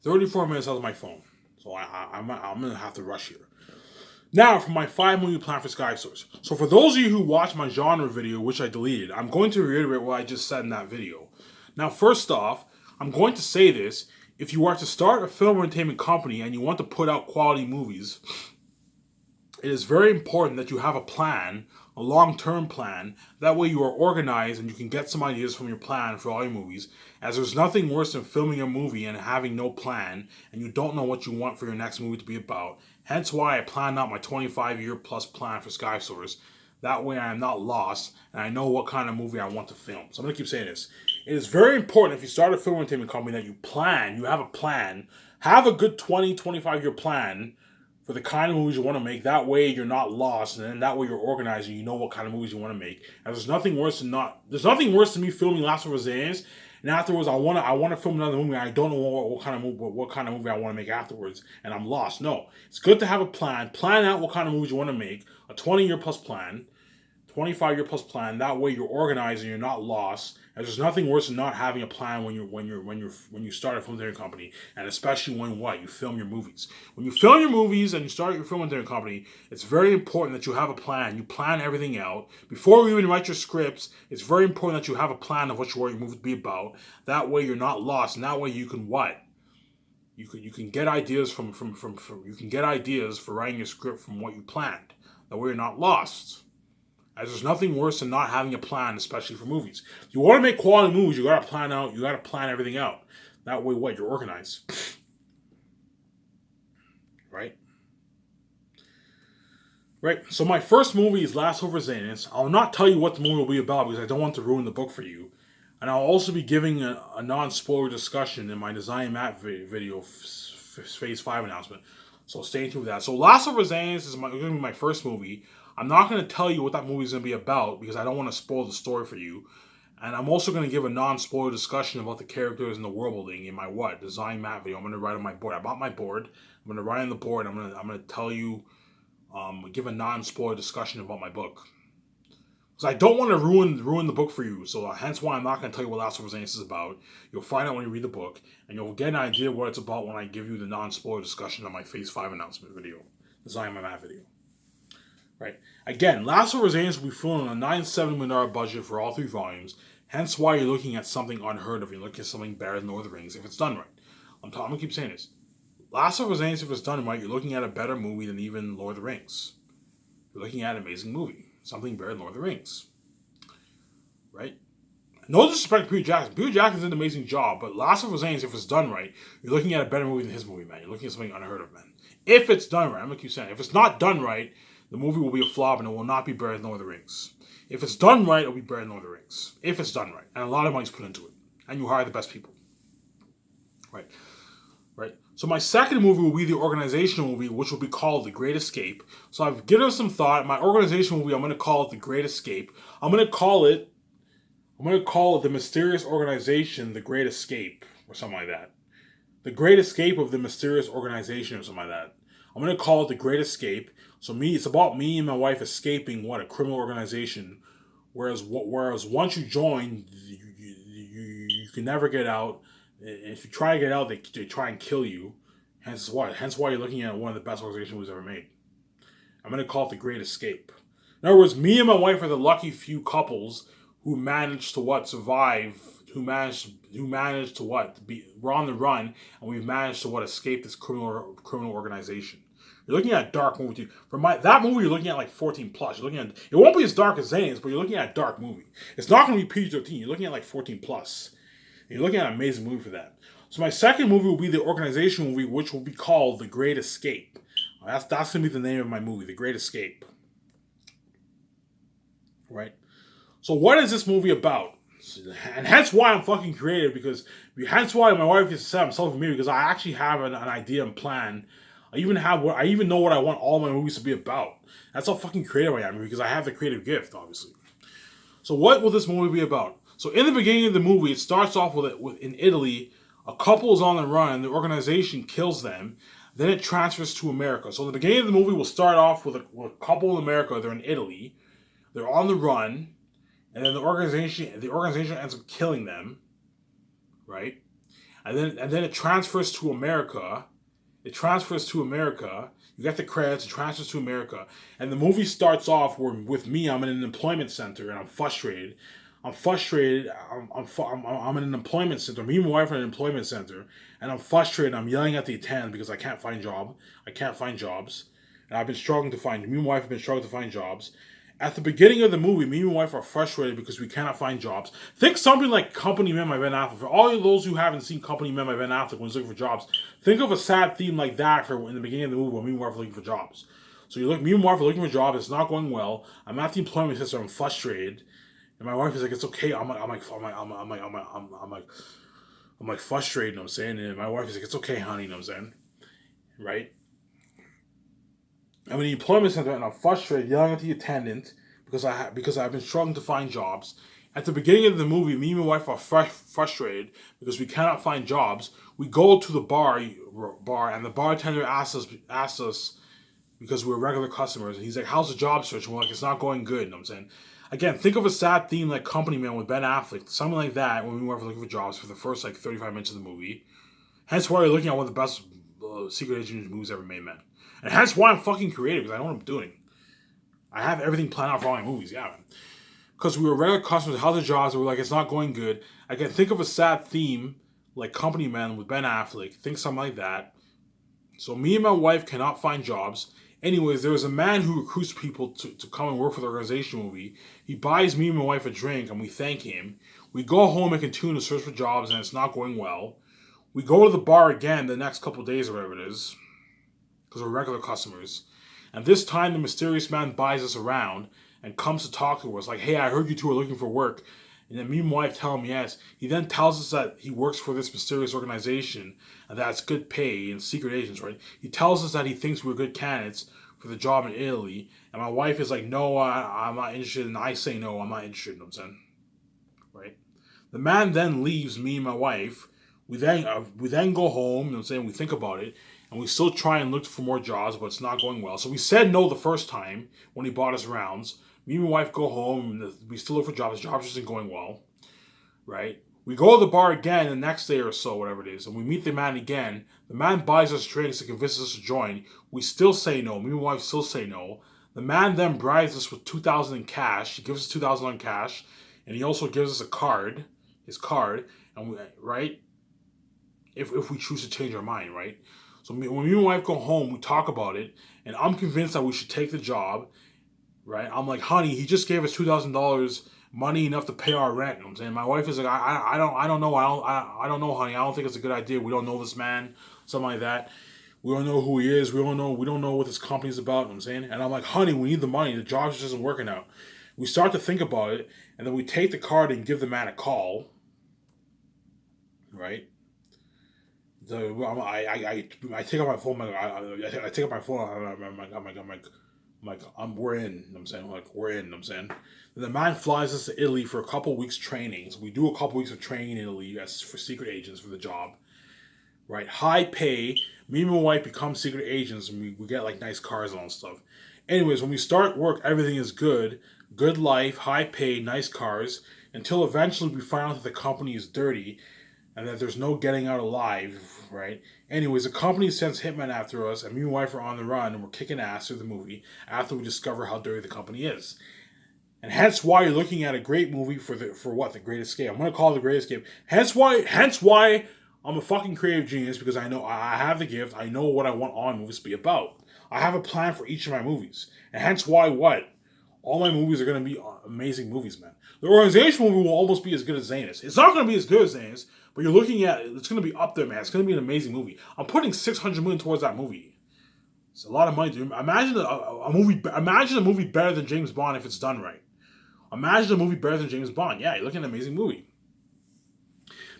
34 minutes out of my phone. So I'm going to have to rush here. Now, for my 5-movie plan for Sky Source. So for those of you who watched my genre video, which I deleted, I'm going to reiterate what I just said in that video. Now, first off, I'm going to say this. If you are to start a film entertainment company and you want to put out quality movies, it is very important that you have a plan, a long-term plan. That way you are organized and you can get some ideas from your plan for all your movies, as there's nothing worse than filming a movie and having no plan and you don't know what you want for your next movie to be about. Hence why I planned out my 25-year plus plan for Sky Source. That way I am not lost and I know what kind of movie I want to film. So I'm going to keep saying this. It is very important if you start a film entertainment company that you plan, you have a plan, have a good 25-year plan for the kind of movies you want to make. That way you're not lost, and then that way you're organized and you know what kind of movies you want to make. And there's nothing worse than me filming Last of Us Dance, and afterwards I want to film another movie and I don't know what kind of movie I want to make afterwards, and I'm lost. No, it's good to have a plan. Plan out what kind of movies you want to make. A 20-year plus plan, 25-year plus plan. That way you're organized and you're not lost. And there's nothing worse than not having a plan when you start a film entertainment company, and especially when you film your movies. When you film your movies and you start your film entertainment company, it's very important that you have a plan. You plan everything out before you even write your scripts. It's very important that you have a plan of what you want your movie to be about. That way you're not lost, and that way you can what? You can get ideas from you can get ideas for writing your script from what you planned. That way you're not lost. As there's nothing worse than not having a plan, especially for movies. If you want to make quality movies, you gotta plan out. You gotta plan everything out. That way, you're organized, right? Right. So my first movie is Last of Us Dance. I'll not tell you what the movie will be about because I don't want to ruin the book for you. And I'll also be giving a non-spoiler discussion in my design map video, Phase 5 announcement. So stay tuned with that. So Last of Us Dance is going to be my first movie. I'm not going to tell you what that movie is going to be about because I don't want to spoil the story for you. And I'm also going to give a non-spoiler discussion about the characters and the world building in my design map video. I'm going to write on my board. I bought my board. I'm going to write on the board. I'm going to tell you, give a non-spoiler discussion about my book. Because I don't want to ruin the book for you. So hence why I'm not going to tell you what Last of Us Dance is about. You'll find out when you read the book, and you'll get an idea what it's about when I give you the non-spoiler discussion on my Phase 5 announcement video, design my map video. Right. Again, Last of Us Dance will be filmed on a $9.7 million budget for all 3 volumes. Hence why you're looking at something unheard of. You're looking at something better than Lord of the Rings if it's done right. I'm going to keep saying this. Last of Us Dance, if it's done right, you're looking at a better movie than even Lord of the Rings. You're looking at an amazing movie. Something better than Lord of the Rings. Right? No disrespect to Peter Jackson. Peter Jackson did an amazing job, but Last of Us Dance, if it's done right, you're looking at a better movie than his movie, man. You're looking at something unheard of, man. If it's done right, I'm going to keep saying it. If it's not done right, the movie will be a flop and it will not be better than Lord of the Rings. If it's done right, it'll be better than Lord of the Rings. If it's done right. And a lot of money's put into it. And you hire the best people. Right. Right. So my second movie will be the organizational movie, which will be called The Great Escape. So I've given it some thought. My organizational movie, I'm going to call it The Great Escape. I'm going to call it The Mysterious Organization, The Great Escape, or something like that. The Great Escape of the Mysterious Organization, or something like that. I'm going to call it The Great Escape. So it's about me and my wife escaping a criminal organization. Whereas once you join, you can never get out. If you try to get out, they try and kill you. Hence why you're looking at one of the best organizations we've ever made. I'm going to call it The Great Escape. In other words, me and my wife are the lucky few couples who managed to survive. Who managed to we're on the run and we've managed to escape this criminal organization. You're looking at a dark movie too. That movie, you're looking at like 14 plus. You're looking at, it won't be as dark as Zane's, but you're looking at a dark movie. It's not going to be PG-13. You're looking at like 14 plus. And you're looking at an amazing movie for that. So my second movie will be the organizational movie, which will be called The Great Escape. That's going to be the name of my movie, The Great Escape. Right? So what is this movie about? And hence why I'm fucking creative, hence why my wife is set himself for me, because I actually have an idea and plan. I even know what I want all my movies to be about. That's how fucking creative I am, because I have the creative gift, obviously. So what will this movie be about? So in the beginning of the movie, it starts off with in Italy, a couple is on the run, and the organization kills them. Then it transfers to America. So the beginning of the movie will start off with a couple in America. They're in Italy. They're on the run. And then the organization ends up killing them, right? and then it transfers to America. It transfers to America. You get the credits. It transfers to America, and the movie starts off with me. I'm in an employment center, and I'm frustrated. I'm frustrated. I'm in an employment center. Me and my wife are in an employment center, and I'm frustrated. I'm yelling at the attendant because I can't find job. I can't find jobs, and I've been struggling to find. Me and my wife have been struggling to find jobs. At the beginning of the movie, me and my wife are frustrated because we cannot find jobs. Think something like Company Man by Ben Affleck. For all of those who haven't seen Company Man by Ben Affleck when he's looking for jobs, think of a sad theme like that for in the beginning of the movie when me and my wife are looking for jobs. So me and my wife are looking for jobs. It's not going well. I'm at the employment center. I'm frustrated, and my wife is like, "It's okay." I'm like frustrated. You know what I'm saying, and my wife is like, "It's okay, honey." You know what I'm saying, right? I'm in the employment center and I'm frustrated, yelling at the attendant because I've been struggling to find jobs. At the beginning of the movie, me and my wife are frustrated because we cannot find jobs. We go to the bar, and the bartender asks us because we're regular customers, and he's like, "How's the job search?" And we're like, "It's not going good." You know what I'm saying? Again, think of a sad theme like Company Man with Ben Affleck, something like that. When we were looking for jobs for the first 35 minutes of the movie, hence why you're looking at one of the best secret agent movies ever made, man. And hence why I'm fucking creative, because I know what I'm doing. I have everything planned out for all my movies, yeah, man. Because we were regular customers, how's the jobs? And we're like, it's not going good. I can think of a sad theme like Company Man with Ben Affleck. Think something like that. So me and my wife cannot find jobs. Anyways, there is a man who recruits people to come and work for the organization movie. He buys me and my wife a drink, and we thank him. We go home and continue to search for jobs, and it's not going well. We go to the bar again the next couple of days or whatever it is, because we're regular customers. And this time the mysterious man buys us around and comes to talk to us like, "Hey, I heard you two are looking for work." And then me and my wife tell him yes. He then tells us that he works for this mysterious organization and that it's good pay and secret agents, right? He tells us that he thinks we're good candidates for the job in Italy. And my wife is like, "No, I'm not interested." And I say, "No, I'm not interested." You know what I'm saying? Right? The man then leaves me and my wife. We then go home, you know what I'm saying? We think about it, and we still try and look for more jobs, but it's not going well. So we said no the first time when he bought us rounds. Me and my wife go home, and we still look for jobs. The jobs isn't going well, right? We go to the bar again the next day or so, whatever it is, and we meet the man again. The man buys us drinks and convinces us to join. We still say no. Me and my wife still say no. The man then bribes us with $2,000 in cash. He gives us $2,000 in cash, and he also gives us his card, and right? If we choose to change our mind, right? So when me and my wife go home, we talk about it, and I'm convinced that we should take the job, right? I'm like, "Honey, he just gave us $2,000, money enough to pay our rent." You know what I'm saying? My wife is like, I don't know, I don't know, honey. I don't think it's a good idea. We don't know this man, something like that. We don't know who he is. We don't know what this company's about. You know what I'm saying? And I'm like, "Honey, we need the money. The job just isn't working out." We start to think about it, and then we take the card and give the man a call, right? I take out my phone. I take out my phone. We're in. You know what I'm saying, like, we're in. You know what I'm saying. And the man flies us to Italy for a couple weeks training. So we do a couple weeks of training in Italy as for secret agents for the job. Right, high pay. Me and my wife become secret agents, and we get like nice cars and all that stuff. Anyways, when we start work, everything is good. Good life, high pay, nice cars. Until eventually we find out that the company is dirty and that there's no getting out alive, right? Anyways, the company sends hitmen after us, and me and my wife are on the run, and we're kicking ass through the movie after we discover how dirty the company is. And hence why you're looking at a great movie for the Great Escape. I'm gonna call it The Great Escape. Hence why I'm a fucking creative genius, because I know I have the gift. I know what I want all my movies to be about. I have a plan for each of my movies, and hence why all my movies are gonna be amazing movies, man. The Organization movie will almost be as good as Zanus. It's not gonna be as good as Zanus, but you're looking at it's going to be up there, man. It's going to be an amazing movie. I'm putting $600 million towards that movie. It's a lot of money, dude. Imagine a movie. Imagine a movie better than James Bond if it's done right. Imagine a movie better than James Bond. Yeah, you're looking at an amazing movie.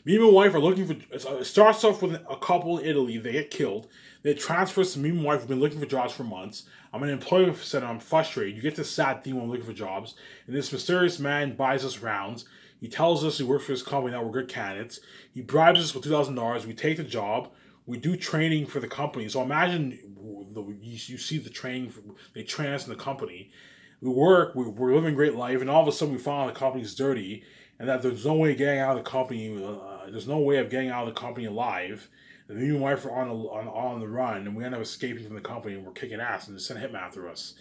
Me and my wife are looking for. It starts off with a couple in Italy. They get killed. Then it transfers to me and my wife. We've been looking for jobs for months. I'm in an employment center. I'm frustrated. You get this sad theme when I'm looking for jobs. And this mysterious man buys us rounds. He tells us he works for his company, that we're good candidates. He bribes us with $2,000. We take the job. We do training for the company. So imagine you see the training. They train us in the company. We work. We're living a great life. And all of a sudden we find out the company's dirty. and that there's no way of getting out of the company. There's no way of getting out of the company alive. And me and my wife are on the run, and we end up escaping from the company, and we're kicking ass, and they send a hitman after us.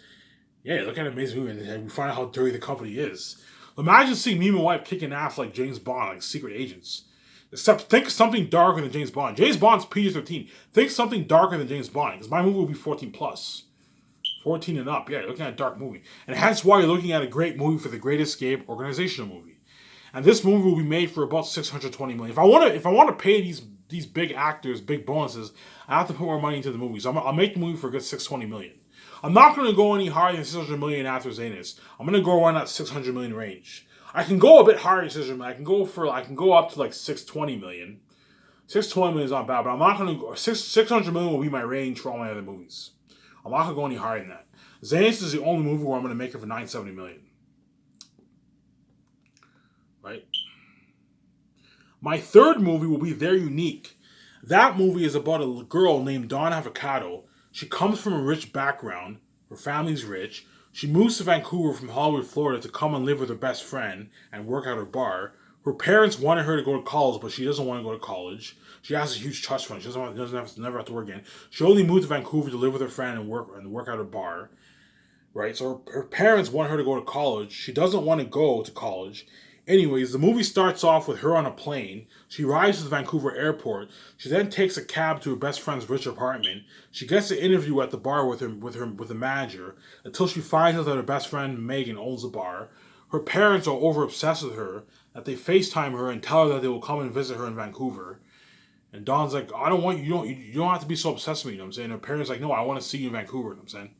Yeah, look at an amazing movie, and we find out how dirty the company is. Imagine seeing me and my wife kicking ass like James Bond, like secret agents. Except think something darker than James Bond. James Bond's PG-13. Think something darker than James Bond, because my movie will be 14 plus. 14 and up. Yeah, you're looking at a dark movie. And hence why you're looking at a great movie for the Great Escape organizational movie. And this movie will be made for about $620 million. If I want to pay these big actors big bonuses, I have to put more money into the movie. So I'll make the movie for a good $620 million. I'm not going to go any higher than $600 million after Zanus. I'm going to go around that $600 million range. I can go a bit higher than $600 million. I can go up to like $620 million. $620 million is not bad, but I'm not going to go. $600 million will be my range for all my other movies. I'm not going to go any higher than that. Zanus is the only movie where I'm going to make it for $970 million. Right? My third movie will be They're Unique. That movie is about a girl named Dawn Avocado. She comes from a rich background. Her family's rich. She moves to Vancouver from Hollywood, Florida to come and live with her best friend and work at her bar. Her parents wanted her to go to college, but she doesn't want to go to college. She has a huge trust fund. She never have to work again. She only moved to Vancouver to live with her friend and work at her bar. Right? So her parents want her to go to college. She doesn't want to go to college. Anyways, the movie starts off with her on a plane. She arrives at the Vancouver airport. She then takes a cab to her best friend's rich apartment. She gets an interview at the bar with the manager until she finds out that her best friend Megan owns the bar. Her parents are over obsessed with her that they FaceTime her and tell her that they will come and visit her in Vancouver. And Dawn's like, I don't want you don't have to be so obsessed with me, you know what I'm saying? Her parents like, no, I want to see you in Vancouver, you know what I'm saying?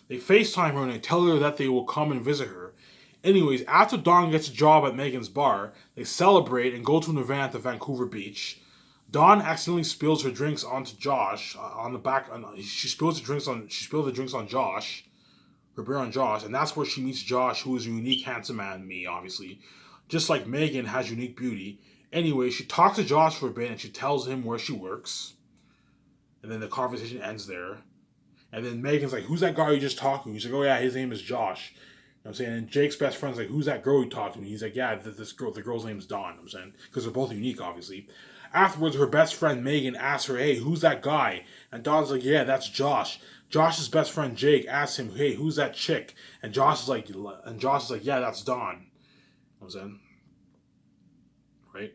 They FaceTime her and they tell her that they will come and visit her. Anyways, after Dawn gets a job at Megan's bar, they celebrate and go to an event at the Vancouver beach. Dawn accidentally spills her drinks onto Josh on the back. She spills the drinks on Josh, her beer on Josh, and that's where she meets Josh, who is a unique, handsome man. Me, obviously, just like Megan has unique beauty. Anyway, she talks to Josh for a bit and she tells him where she works, and then the conversation ends there. And then Megan's like, "Who's that guy you just talked to?" He's like, "Oh yeah, his name is Josh." You know what I'm saying? And Jake's best friend's like, "Who's that girl you talked to?" And he's like, "Yeah, this girl. The girl's name's Dawn." You know what I'm saying? Because they're both unique, obviously. Afterwards, her best friend Megan asks her, "Hey, who's that guy?" And Dawn's like, "Yeah, that's Josh." Josh's best friend Jake asks him, "Hey, who's that chick?" And Josh is like, "Yeah, that's Dawn." You know what I'm saying? Right?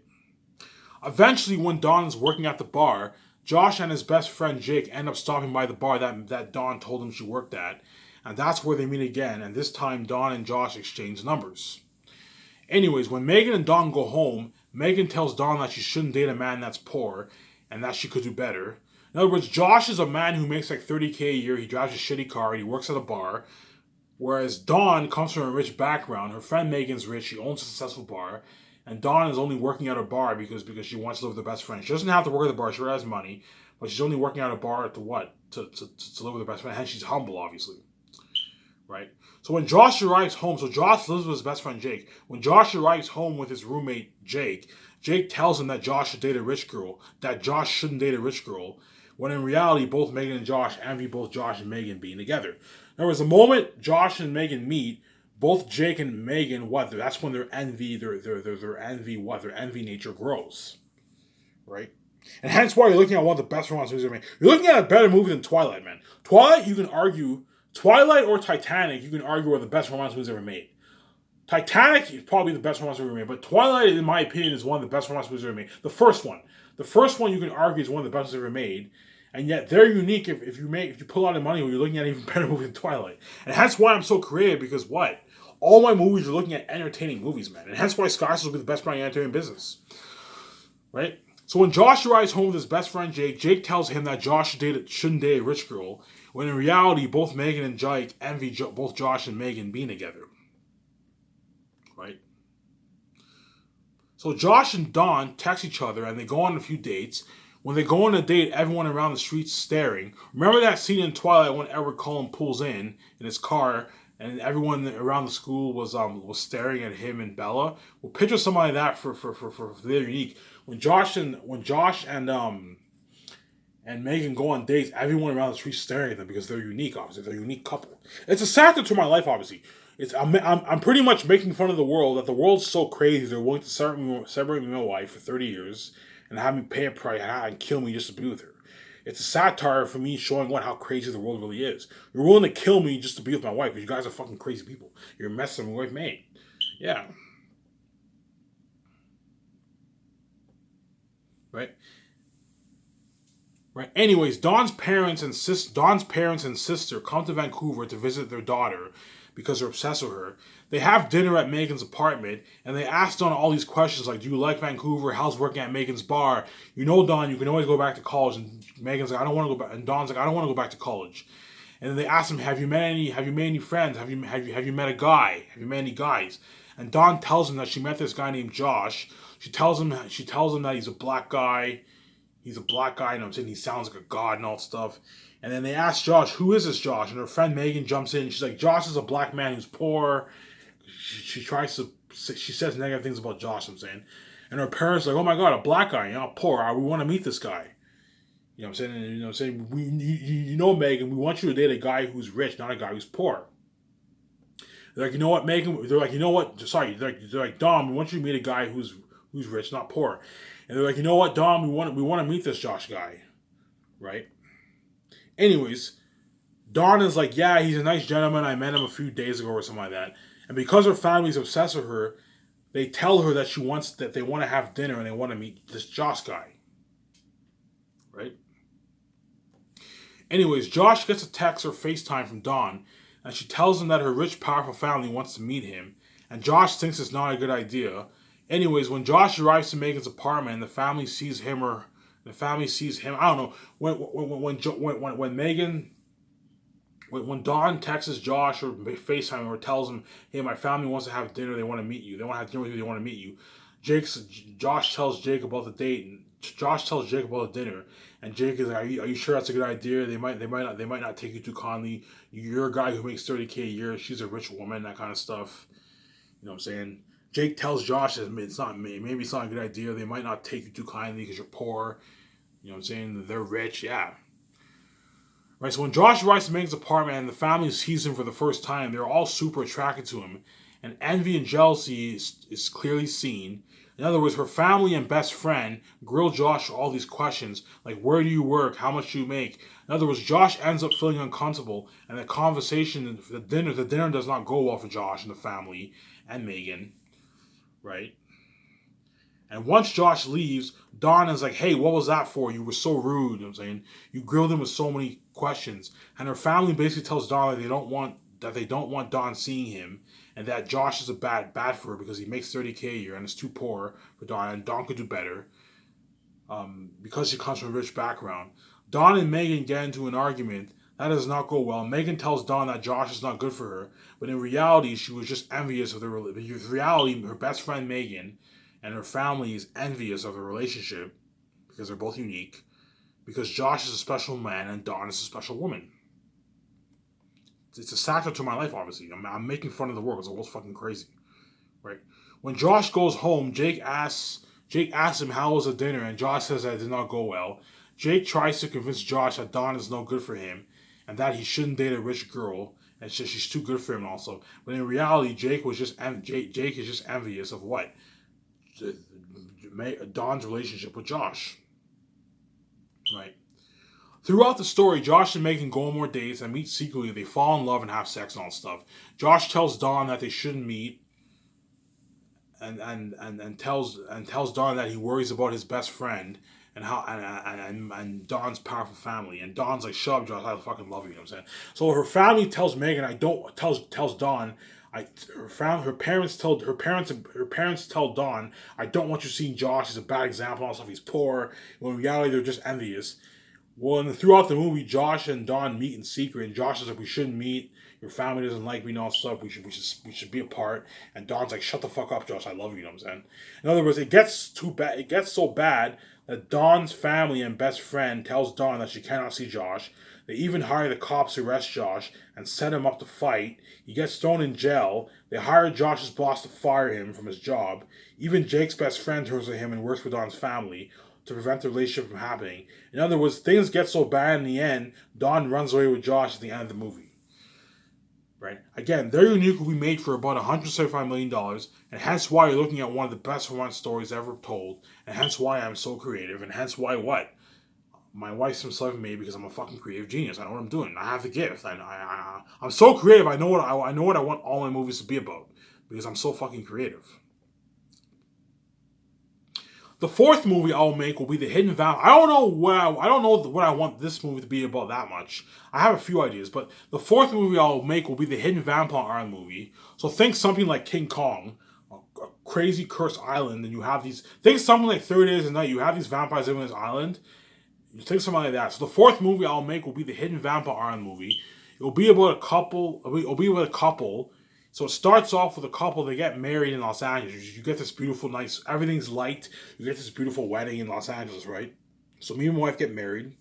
Eventually, when Dawn is working at the bar, Josh and his best friend Jake end up stopping by the bar that Dawn told him she worked at. And that's where they meet again, and this time Dawn and Josh exchange numbers. Anyways, when Megan and Dawn go home, Megan tells Dawn that she shouldn't date a man that's poor, and that she could do better. In other words, Josh is a man who makes like $30K a year, he drives a shitty car, and he works at a bar. Whereas Dawn comes from a rich background, her friend Megan's rich, she owns a successful bar, and Dawn is only working at a bar because she wants to live with her best friend. She doesn't have to work at the bar, she already has money, but she's only working at a bar to what? To live with her best friend, and she's humble, obviously. Right? So when Josh arrives home, so Josh lives with his best friend Jake. When Josh arrives home with his roommate Jake, Jake tells him that Josh should date a rich girl, that Josh shouldn't date a rich girl, when in reality, both Megan and Josh envy both Josh and Megan being together. In other words, the moment Josh and Megan meet, both Jake and Megan, that's when their envy nature grows. Right? And hence why you're looking at one of the best romance movies ever made. You're looking at a better movie than Twilight, man. Twilight or Titanic, you can argue are the best romance movies ever made. Titanic is probably the best romance movie ever made, but Twilight, in my opinion, is one of the best romance movies ever made. The first one you can argue is one of the best ever made, and yet they're unique. If you pull out the money, you're looking at an even better movie than Twilight, and that's why I'm so creative. Because what? All my movies are looking at entertaining movies, man, and hence why Sky will be the best brand in entertainment business, right? So when Josh arrives home with his best friend Jake tells him that Josh shouldn't date a rich girl, when in reality, both Megan and Jake envy both Josh and Megan being together. Right? So Josh and Dawn text each other and they go on a few dates. When they go on a date, everyone around the street's staring. Remember that scene in Twilight when Edward Cullen pulls in his car and everyone around the school was staring at him and Bella? Well, picture something like that for They're Unique. When Josh and Megan go on dates, everyone around the street staring at them because they're unique, obviously. They're a unique couple. It's a factor to my life, obviously. I'm pretty much making fun of the world, that the world's so crazy they're willing to separate me from my wife for 30 years and have me pay a price and kill me just to be with her. It's a satire for me showing how crazy the world really is. You're willing to kill me just to be with my wife because you guys are fucking crazy people. You're messing with my wife, mate. Yeah. Right? Right. Anyways, Dawn's parents and sister come to Vancouver to visit their daughter because they're obsessed with her. They have dinner at Megan's apartment and they ask Dawn all these questions like, "Do you like Vancouver? How's working at Megan's bar? You know, Dawn, you can always go back to college." And Megan's like, "I don't want to go back." And Dawn's like, "I don't want to go back to college." And then they ask him, Have you made any friends? Have you met a guy? Have you met any guys?" And Dawn tells him that she met this guy named Josh. She tells him that he's a black guy. He's a black guy, and I'm saying he sounds like a god and all stuff. And then they ask Josh, "Who is this Josh?" And her friend Megan jumps in. And she's like, "Josh is a black man who's poor." She says negative things about Josh. I'm saying, and her parents are like, "Oh my god, a black guy, poor. We want to meet this guy." You know what I'm saying? And, you know what I'm saying? Megan, we want you to date a guy who's rich, not a guy who's poor. They're like, "You know what, Megan?" They're like, "You know what? Sorry." They're like, "Dom, we want you to meet a guy who's rich, not poor." And they're like, "You know what, Dom? We want to meet this Josh guy, right?" Anyways, Dawn is like, "Yeah, he's a nice gentleman. I met him a few days ago or something like that." And because her family's obsessed with her, they tell her that they want to have dinner and they want to meet this Josh guy, right? Anyways, Josh gets a text or FaceTime from Dawn, and she tells him that her rich, powerful family wants to meet him, and Josh thinks it's not a good idea. Anyways, when Josh arrives to Megan's apartment and the family sees him, I don't know. When Dawn texts Josh or FaceTime or tells him, "Hey, my family wants to have dinner. They want to meet you. They want to have dinner with you. They want to meet you." Josh tells Jake about the date, and Josh tells Jake about the dinner, and Jake is like, "Are you sure that's a good idea? They might not take you too kindly. You're a guy who makes 30K a year. She's a rich woman, that kind of stuff." You know what I'm saying? Jake tells Josh that maybe it's not a good idea. They might not take you too kindly because you're poor. You know what I'm saying? They're rich, yeah. Right, so when Josh arrives to Megan's apartment and the family sees him for the first time, they're all super attracted to him, and envy and jealousy is clearly seen. In other words, her family and best friend grill Josh for all these questions, like, "Where do you work? How much do you make?" In other words, Josh ends up feeling uncomfortable, and the dinner does not go well for Josh and the family and Megan, right? And once Josh leaves, Dawn is like, "Hey, what was that for? You were so rude." You know what I'm saying? "You grilled him with so many questions." And her family basically tells Dawn that they don't want Dawn seeing him, and that Josh is a bad for her because he makes 30K a year and is too poor for Dawn, and Dawn could do better because she comes from a rich background. Dawn and Megan get into an argument. That does not go well. Megan tells Dawn that Josh is not good for her, but in reality, she was just envious of in reality, her best friend Megan and her family is envious of the relationship because they're both unique. Because Josh is a special man and Dawn is a special woman. It's a satire to my life, obviously. I'm making fun of the world because the world's fucking crazy, right? When Josh goes home, Jake asks him how was the dinner, and Josh says that it did not go well. Jake tries to convince Josh that Dawn is no good for him and that he shouldn't date a rich girl and she's too good for him also. But in reality, Jake is just envious of what? Dawn's relationship with Josh. Right. Throughout the story, Josh and Megan go on more dates and meet secretly. They fall in love and have sex and all stuff. Josh tells Dawn that they shouldn't meet, and tells Dawn that he worries about his best friend and how and Dawn's powerful family. And Dawn's like, "Shut up, Josh. I fucking love you." You know what I'm saying? So her family tells Megan, tells Dawn. Her parents tell Dawn, "I don't want you seeing Josh. He's a bad example. Also, he's poor." When in reality, they're just envious. Well, and throughout the movie, Josh and Dawn meet in secret, and Josh is like, "We shouldn't meet. Your family doesn't like me and all stuff. We should be apart." And Dawn's like, "Shut the fuck up, Josh. I love you." You know what I'm saying? In other words, it gets too bad. It gets so bad that Dawn's family and best friend tells Dawn that she cannot see Josh. They even hire the cops to arrest Josh and set him up to fight. He gets thrown in jail. They hire Josh's boss to fire him from his job. Even Jake's best friend turns to him and works with Dawn's family to prevent the relationship from happening. In other words, things get so bad in the end, Dawn runs away with Josh at the end of the movie. Right? Again, Their Unique will be made for about $175 million, and hence why you're looking at one of the best romance stories ever told, and hence why I'm so creative, and hence why what? My wife's been loving me because I'm a fucking creative genius. I know what I'm doing. I have the gift. I'm so creative. I know what I want all my movies to be about because I'm so fucking creative. The fourth movie I'll make will be The Hidden Vampire. I don't know what I want this movie to be about that much. I have a few ideas, but the fourth movie I'll make will be The Hidden Vampire movie. So think something like King Kong, a crazy cursed island, and you have these. Think something like 30 Days a Night. You have these vampires living on this island. You think something like that. So the fourth movie I'll make will be The Hidden Vampire Island movie. It'll be about a couple. It'll be about a couple. So it starts off with a couple. They get married in Los Angeles. You get this beautiful, nice. Everything's light. You get this beautiful wedding in Los Angeles, right? So me and my wife get married,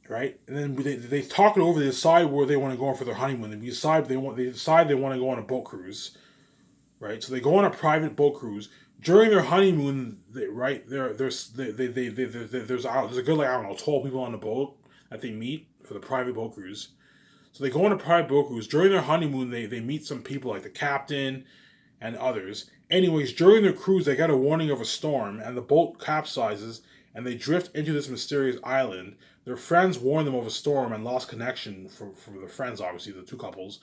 right? And then they talk it over. They decide where they want to go on for their honeymoon. They decide they want to go on a boat cruise, right? So they go on a private boat cruise. During their honeymoon, there's a good, like, I don't know, 12 people on the boat that they meet for the private boat cruise. So they go on a private boat cruise. During their honeymoon, they meet some people like the captain and others. Anyways, during their cruise, they get a warning of a storm, and the boat capsizes, and they drift into this mysterious island. Their friends warn them of a storm and lost connection for their friends, obviously, the two couples,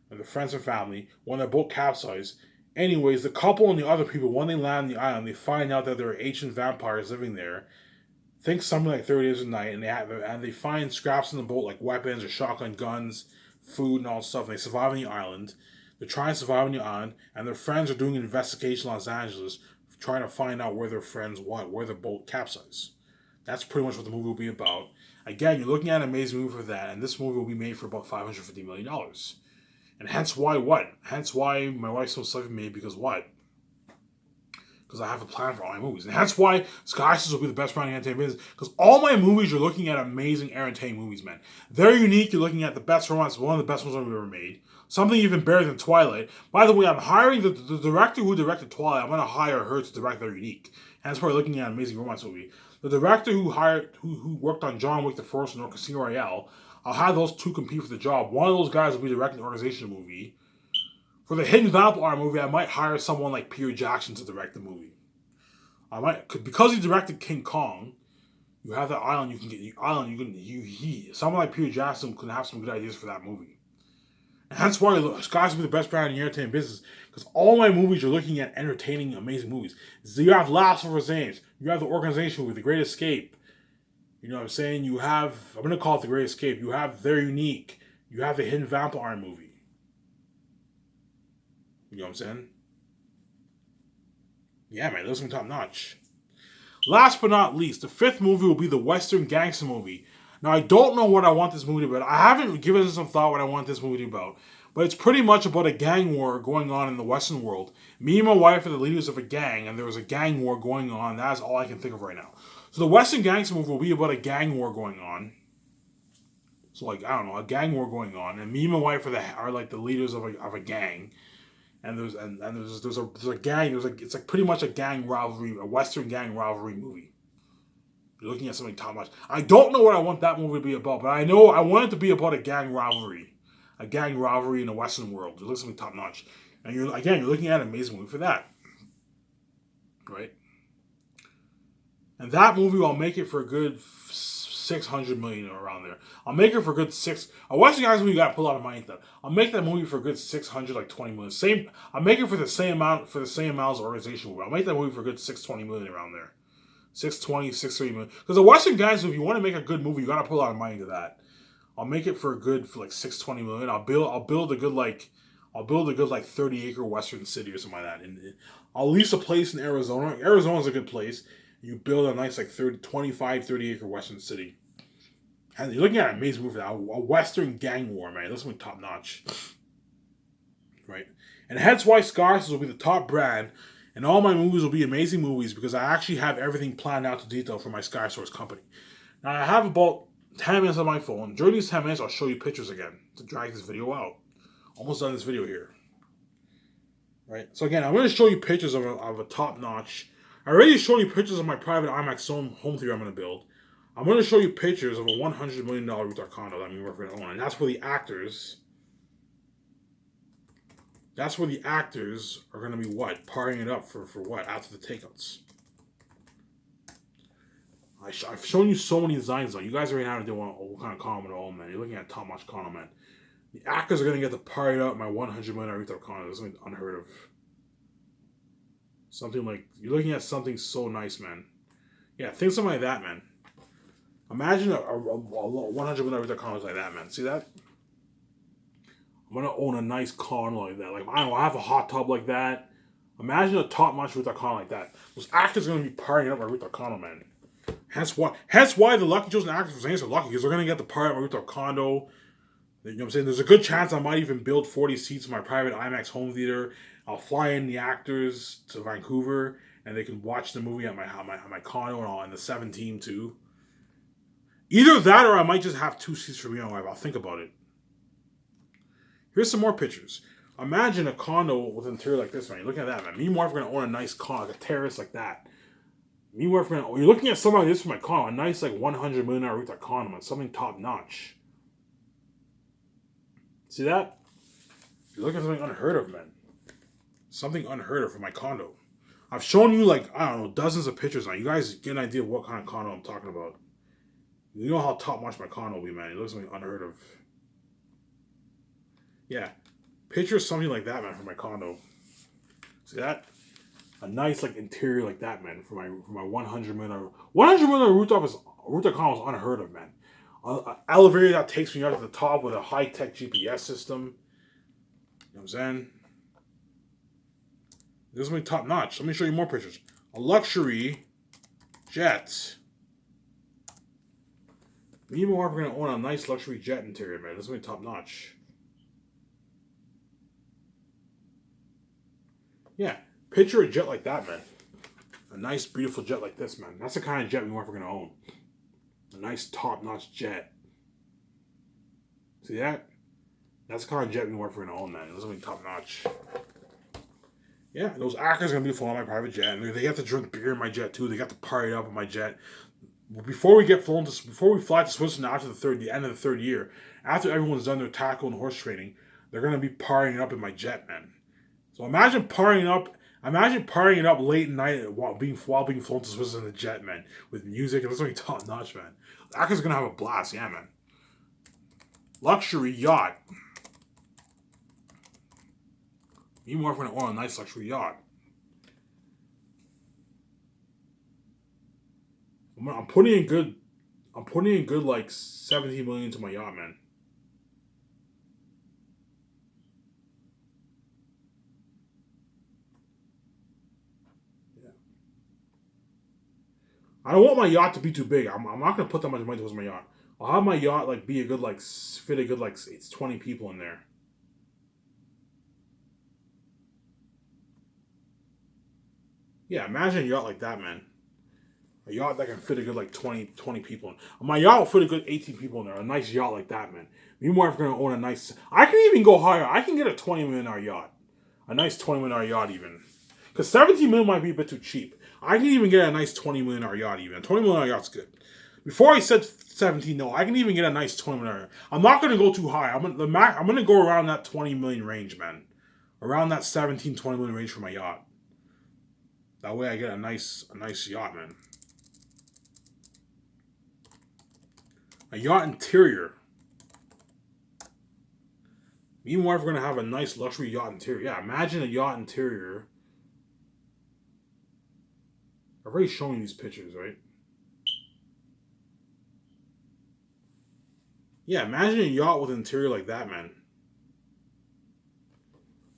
and their friends and family, when their boat capsized. Anyways, the couple and the other people, when they land on the island, they find out that there are ancient vampires living there. Think something like 30 Days a Night, and they find scraps on the boat like weapons or shotgun guns, food, and all stuff. And they survive on the island. They're trying to survive on the island, and their friends are doing an investigation in Los Angeles, trying to find out where their friends where the boat capsized. That's pretty much what the movie will be about. Again, you're looking at an amazing movie for that, and this movie will be made for about $550 million. And hence why what? Hence why my wife's so excited for me, because what? Because I have a plan for all my movies. And that's why Sky Sisters will be the best brand in entertainment business. Because all my movies, you're looking at amazing entertaining movies, man. They're unique. You're looking at the best romance, one of the best ones I've ever made. Something even better than Twilight. By the way, I'm hiring the director who directed Twilight. I'm going to hire her to direct They're Unique. And that's why we're looking at an amazing romance movie. The director who worked on John Wick the First and Casino Royale, I'll have those two compete for the job. One of those guys will be directing the Organization movie. For the Hidden Vampire movie, I might hire someone like Peter Jackson to direct the movie. Because he directed King Kong. You have that island. Someone like Peter Jackson could have some good ideas for that movie. And hence why Sky's will be the best brand in the entertainment business. Because all my movies are looking at entertaining, amazing movies. So you have Last of Us Zanes. You have the Organization movie, The Great Escape. You know what I'm saying? You have, I'm going to call it The Great Escape. You have They're Unique. You have the Hidden Vampire movie. You know what I'm saying? Yeah, man, those are top notch. Last but not least, the fifth movie will be the Western Gangster movie. Now, I don't know what I want this movie to be about. I haven't given it some thought what I want this movie to be about. But it's pretty much about a gang war going on in the Western world. Me and my wife are the leaders of a gang, and there was a gang war going on. That's all I can think of right now. So the Western Gangster movie will be about a gang war going on. So, like, I don't know, a gang war going on. And me and my wife are like the leaders of a gang. And there's a gang. It's like pretty much a gang rivalry, a Western gang rivalry movie. You're looking at something top notch. I don't know what I want that movie to be about, but I know I want it to be about a gang rivalry in the Western world. You're looking at something top notch, and you're looking at an amazing movie for that, right? And that movie, I'll make it for a good $600 million around there. I'll make it for a good a Western Guys movie, you gotta pull out of money into that. I'll make that movie for a good $620 million. I'll make it for the same amount as the Organization movie. I'll make that movie for a good $620 million around there. $630 million. Because the Western Guys, if you want to make a good movie, you gotta pull out of money into that. I'll make it for like $620 million. I'll build a good 30-acre Western city or something like that. And I'll lease a place in Arizona. Arizona's a good place. You build a nice 30-acre Western city. And you're looking at an amazing movie now. A Western gang war, man. This one top notch. Right? And hence why Scars will be the top brand. And all my movies will be amazing movies because I actually have everything planned out to detail for my Sky Source company. Now I have about 10 minutes on my phone. During these 10 minutes, I'll show you pictures again to drag this video out. Almost done this video here. Right? So again, I'm going to show you pictures of a top notch. I already showed you pictures of my private IMAX home theater I'm going to build. I'm going to show you pictures of a $100 million rooftop condo that we're going to own. And that's for the actors. That's where the actors are going to be what? Partying it up for what? After the takeouts. I've shown you so many designs though. You guys already have to do what kind of condo to own, man. You're looking at top-notch condo, man. The actors are going to get to party up my 100 million retail condo. This is unheard of. Something like, you're looking at something so nice, man. Yeah, think something like that, man. Imagine a 100 million retail condo like that, man. See that? I'm gonna own a nice condo like that. Like, I don't know, I have a hot tub like that. Imagine a top-notch rooftop condo like that. Those actors are gonna be partying up my rooftop condo, man. Hence why the Lucky Joes and actors for saying so lucky, because they're gonna get the party up my rooftop condo. You know what I'm saying? There's a good chance I might even build 40 seats in my private IMAX home theater. I'll fly in the actors to Vancouver, and they can watch the movie at my condo and in the 17 too. Either that, or I might just have 2 seats for me and my wife. I'll think about it. Here's some more pictures. Imagine a condo with an interior like this, man. You're looking at that, man. Me and my wife are gonna own a nice condo, like a terrace like that. Me and my wife are gonna. You're looking at something like this for my condo, a nice like $100 million rooftop condo, man. Something top notch. See that? You're looking at something unheard of, man. Something unheard of for my condo. I've shown you like, I don't know, dozens of pictures now. You guys get an idea of what kind of condo I'm talking about. You know how top notch my condo will be, man. It looks like something unheard of. Yeah. Picture something like that, man, for my condo. See that? A nice like interior like that, man, for my 100 million rooftop condo is unheard of, man. An elevator that takes me up to the top with a high-tech GPS system. You know what I'm saying? This is going to be top notch. Let me show you more pictures. A luxury jet. Me and my wife are going to own a nice luxury jet interior, man. This is going to be top notch. Yeah. Picture a jet like that, man. A nice, beautiful jet like this, man. That's the kind of jet we want we're going to own. A nice, top-notch jet. See that? That's the kind of jet we want we're going to own, man. This is going to be top-notch. Yeah, those actors are going to be flying my private jet. And they have to drink beer in my jet, too. They got to party up in my jet. Before we fly to Switzerland after the end of the third year, after everyone's done their tackle and horse training, they're going to be partying up in my jet, man. So imagine partying it up late at night while being flown to Switzerland in the jet, man, with music. And it's going to be top notch, man. The actors are going to have a blast, yeah, man. Luxury yacht. Me and my wife are going to own a nice luxury yacht. I'm putting in good like 17 million into my yacht, man. Yeah. I don't want my yacht to be too big. I'm not gonna put that much money towards my yacht. I'll have my yacht like be a good like fit a good like it's 20 people in there. Yeah, imagine a yacht like that, man. A yacht that can fit a good like 20 people in. My yacht will fit a good 18 people in there. A nice yacht like that, man. Me and my wife are going to own a nice... I can even go higher. I can get a $20 million yacht. A nice $20 million yacht even. Because 17 million might be a bit too cheap. I can even get a nice $20 million yacht even. A $20 million yacht's good. Before I said 17, no, I can even get a nice $20 million. I'm not going to go too high. I'm going to go around that 20 million range, man. Around that 17, 20 million range for my yacht. That way I get a nice yacht, man. A yacht interior. Me and my wife are going to have a nice luxury yacht interior. Yeah, imagine a yacht interior. I've already shown you these pictures, right? Yeah, imagine a yacht with an interior like that, man.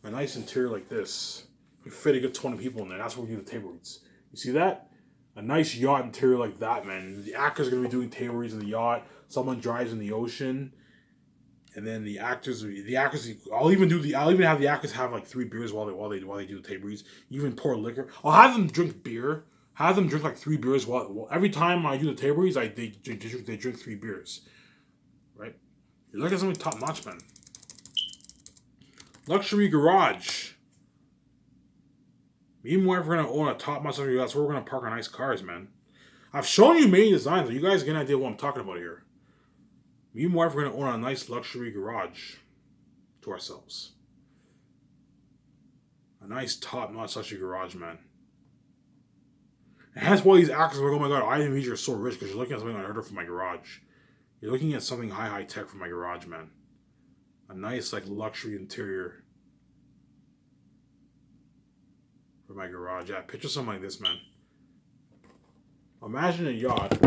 A nice interior like this. You fit a good 20 people in there. That's where we do the table reads. You see that? A nice yacht interior like that, man. The actors are going to be doing table reads in the yacht. Someone drives in the ocean. And then the actors, I'll even have the actors have like 3 beers while they do the table reads. Even pour liquor. I'll have them drink beer. Have them drink like 3 beers every time I do the table reads. They drink 3 beers. Right? You're looking at something top notch, man. Luxury garage. Me and my wife are going to own a top notch luxury garage. That's where we're going to park our nice cars, man. I've shown you many designs. So you guys get an idea of what I'm talking about here. Me and my wife are going to own a nice luxury garage to ourselves. A nice top, not such a garage, man. And that's why these actors are like, oh my god, Ivan Meager is so rich because you're looking at something unheard of from my garage. You're looking at something high tech from my garage, man. A nice, like, luxury interior for my garage. Yeah, picture something like this, man. Imagine a yacht